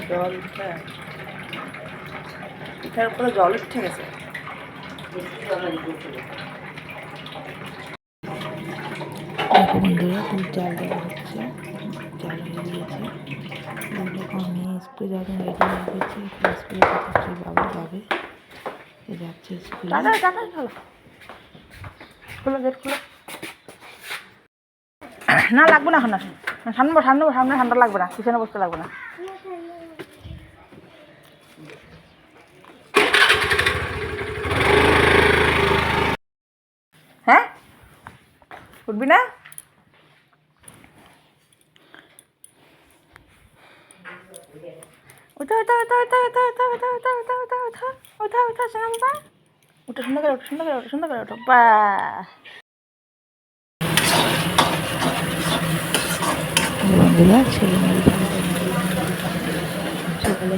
জল উঠে পিঠার উপরে জল উঠে গেছে। দেখো বন্ধুরা, দুধ জাল দেওয়া হচ্ছে, জাল হয়ে গিয়েছে। দেখো আমি স্কুলে যাওয়ার রেডি হয়ে গেছি। স্কুলে যাচ্ছে বাবা যাবে, যাচ্ছে স্কুলে। খুলো গেট খুলো। না লাগবে না, এখন আসুন সামনে সামনে সামনে, ঠান্ডা লাগবে না, পিছনে বসতে লাগবে না। হ্যাঁ উঠবি না? উঠা উঠা উঠা উঠা উঠা উঠা উঠা উঠা উঠা উঠা উঠা উঠা উঠা সোনা বাবা, উঠো সুন্দর করে, উঠো সুন্দর করে, উঠো সুন্দর করে, উঠো। বা বন্ধুরা, ছেলে মেয়ে সকালে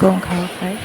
কম খাওয়া খায়।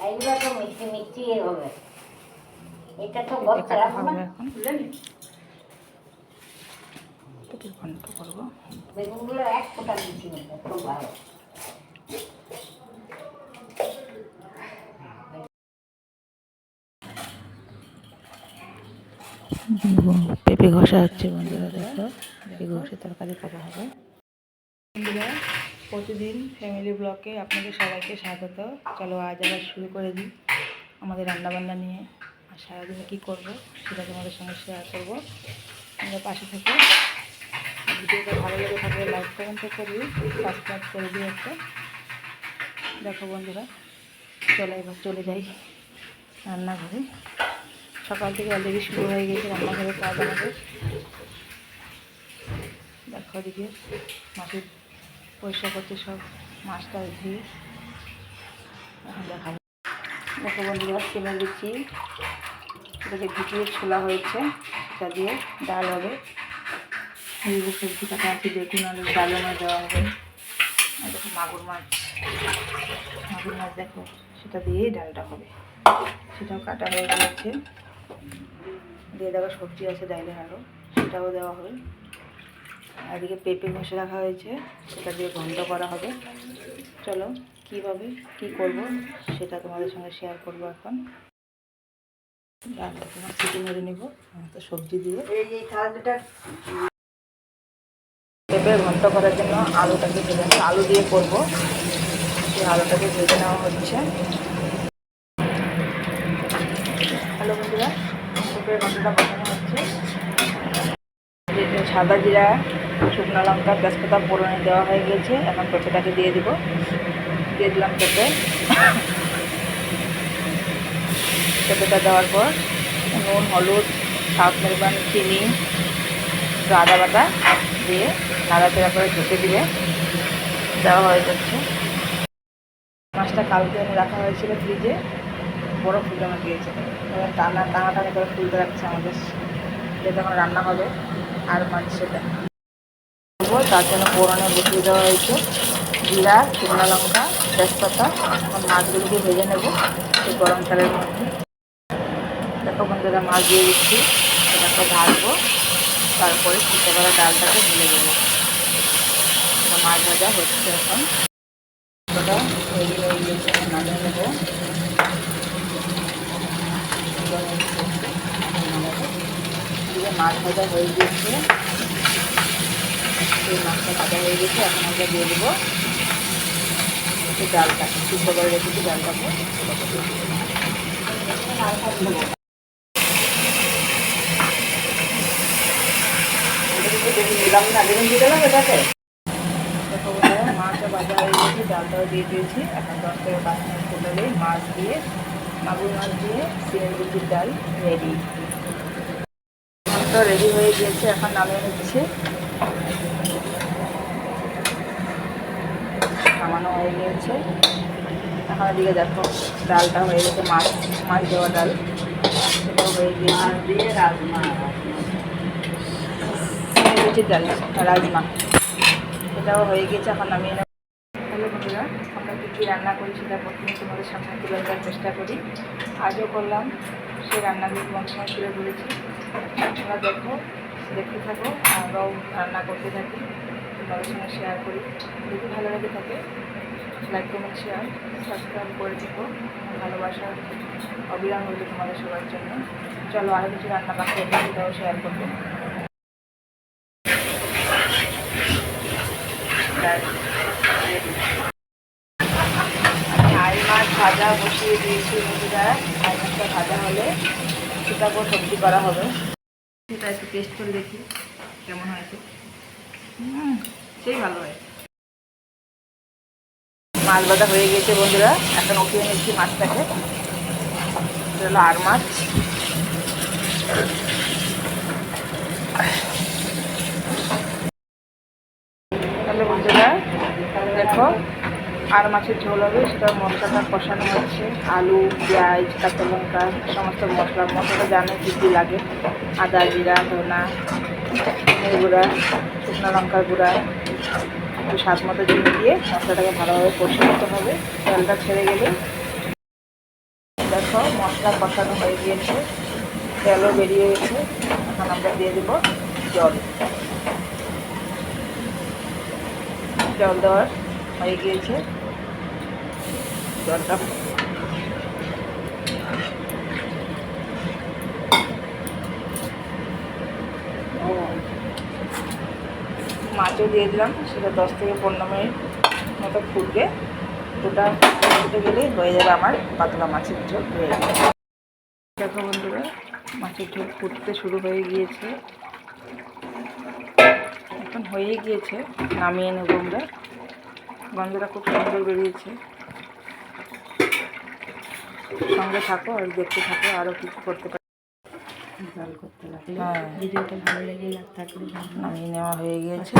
এইগুলো তো মিষ্টি মিষ্টি হবে, এটা তো বলতে হবে এখন। করবো বেগুনগুলো এক ফোঁটা মিষ্টি নেবে, খুব ভালো। পেঁপে ঘষা হচ্ছে বন্ধুরা, দেখো পেঁপে ঘষে তরকারি করা হবে। বন্ধুরা, প্রতিদিন ফ্যামিলি ব্লগে আপনাদের সবাইকে স্বাগত। চলো আজ আবার শুরু করে দিই আমাদের রান্নাবান্না নিয়ে। আর সারাদিনে কী করবো সেটা তোমাদের সঙ্গে শেয়ার করবো। আমরা পাশে থেকে ভিডিওটা ভালো লেগে থাকলে লাইক কমেন্ট করবি, সাবস্ক্রাইব করে দিই একটা। দেখো বন্ধুরা, চলো এবার চলে যাই রান্নাঘরে। সকাল থেকে অলরেডি শুরু হয়ে গেছে রান্নাঘরের কাজ আমাদের। দেখো ওদিকে মাছের পরিষ্কার করছে সব, মাছটা ধুয়ে এখন দেখাবো। দেখো বন্ধুরা, সিমের দিচ্ছি, এটাকে ভিজিয়ে ছোলা হয়েছে, সেটা দিয়ে ডাল হবে। এইগুলো সবজি কাটা আছে, বেগুন আলু ডালনা দেওয়া হবে। আর দেখো মাগুর মাছ, মাগুর মাছ দেখো সেটা দিয়েই ডালটা হবে, সেটাও কাটা হয়ে গেছে। দিয়ে দেখো সবজি আছে ডাইলের আলু, সেটাও দেওয়া হবে। আর এদিকে পেঁপে ঘষে রাখা হয়েছে, সেটা দিয়ে ঘন্ট করা হবে। চলো কীভাবে কী করব সেটা তোমাদের সঙ্গে শেয়ার করবো এখন। ডালটা তোমার সিটি মেরে নেব তো সবজি দিয়ে। পেঁপে ঘন্ট করার জন্য আলুটাকে ভেজে নেব, আলু দিয়ে করবো। সেই আলুটাকে ভেজে নেওয়া হচ্ছে। হ্যালো বন্ধুরা, পেঁপে ঘন্টটা বসানো হচ্ছে। সাদা জিরা, শুকনো লঙ্কা, তেজপাতা ফোড়নে দেওয়া হয়ে গেছে। এখন পেঁপেটাকে দিয়ে দিব, দিয়ে দিলাম পেঁপে। পেঁপেটা দেওয়ার পর নুন হলুদ স্বাদ পরিমাণ চিনি আদা বাটা দিয়ে নাড়াচাড়া করে ঢেকে দিলে দেওয়া হয়ে যাচ্ছে। মাছটা কালকে রাখা হয়েছিল ফ্রিজে, বড় ফুল জমা দিয়েছে, টানা টানাটানি করে ফুলতে রাখছে আমাদের, যেটা এখন রান্না হবে। আর মাছ সেটা তার জন্য ফোড়নে বসিয়ে দেওয়া হয়েছে জিরা, শুকনো লঙ্কা, তেজপাতা। এখন মাছগুলোকে ভেজে নেব সেই গরম তেলের মধ্যে। দেখো বন্ধুরা, মাছ দিয়ে দিচ্ছি, সেটাকে ঢালবো, তারপরে সিদ্ধ করা ডালটাকে ঢেলে দেবো। মাছ ভাজা হচ্ছে এখন, ওটা হয়ে গিয়েছে, নামিয়ে নেবো। মাছ ভাজা হয়ে গিয়েছে, সেই মাছটা ভাজা হয়ে গেছে। এখন আমরা দিয়ে দেবো এই ডালটা, সিদ্ধ করে রেখেছি ডালটাকে। বেশি দিলাম না, বেগুন দিয়ে দিলাম এটাতে। দেখো বন্ধুরা, মাছটা ভাজা হয়ে গেছে, ডালটাও দিয়ে দিয়েছি। এখন 10 থেকে 5 মিনিট ফুটলেই মাছ দিয়ে, মাগুর মাছ দিয়ে সিমের বিচির ডাল রেডি। মাছটা রেডি হয়ে গিয়েছে, এখন নামিয়ে নিচ্ছি। নামানো হয়ে গিয়েছে। এখন এদিকে দেখো ডালটা হয়ে গেছে, মাছ দেওয়া ডাল, সেটাও হয়ে গিয়েছে। আর দিয়ে রাজমা, সিমের বিচির ডাল, রাজমা, এটাও হয়ে গেছে। এখন নামিয়ে নেব। হ্যালো বন্ধুরা, আমরা কী কী রান্না করি সেটা প্রথমে তোমাদের সামনে তুলে দেওয়ার চেষ্টা করি। আজও করলাম, সেই রান্নাগুলো তোমাদের সঙ্গে তুলে ধরেছি। তোমরা দেখতে থাকো, আমরাও রান্না করতে থাকি, তোমাদের সঙ্গে শেয়ার করি। যদি ভালো লেগে থাকে লাইক কমেন্ট শেয়ার সাবস্ক্রাইব করে থেকো। ভালোবাসা অবিরাম হইলে তোমাদের সবার জন্য। চলো আরও কিছু রান্না বাকি আছে, সেটাও শেয়ার করবো। আই মাছ ভাজা বসিয়ে দিয়েছি বন্ধুরা। আই মাছটা ভাজা হলে সেটাকেও সবজি করা হবে। সেটা একটু টেস্ট করে দেখি কেমন হয়েছে। সেই ভালো হয়। মাছ ভাজা হয়ে গিয়েছে বন্ধুরা, এখন উঠিয়ে নিচ্ছি মাছটাকে। এটা হলো আর মাছ। তাহলে বন্ধুরা দেখো, আর মাছের ঝোল হবে, সেটা মশলাটা কষানো হচ্ছে। আলু, পেঁয়াজ, কাঁচা লঙ্কা, সমস্ত মশলাটা জানে কী কী লাগে। আদা, জিরা, ধনা, গুঁড়া, শুকনো লঙ্কার গুঁড়া, একটু স্বাদ মতো চিনি দিয়ে মশলাটাকে ভালোভাবে কষে নিতে হবে। তেলটা ছেড়ে গেলে দেখো মশলা কষানো হয়ে গিয়েছে, তেলও বেরিয়ে গেছে। এখন আমরা দিয়ে দেবো জল দেওয়ার হয়ে গিয়েছে। জলটা মাছও দিয়ে দিলাম, সেটা 10 থেকে 15 মিনিট মতো ফুটবে। ওটা ফুটে গেলেই হয়ে যাবে আমার পাতলা মাছের ঝোল হয়ে যাবে। দেখো বন্ধুরা, মাছের ঝোল ফুটতে শুরু হয়ে গিয়েছে, এখন হয়ে গিয়েছে। নামিয়ে নেব আমরা। গন্ধটা খুব সুন্দর বেরিয়েছে। সঙ্গে থাকো আর দেখতে থাকো, আরও কিছু করতে পারি। জল করতে লাগলে হ্যাঁ, ভিডিওটা ভালো লেগে থাকলে নামিয়ে নেওয়া হয়ে গিয়েছে।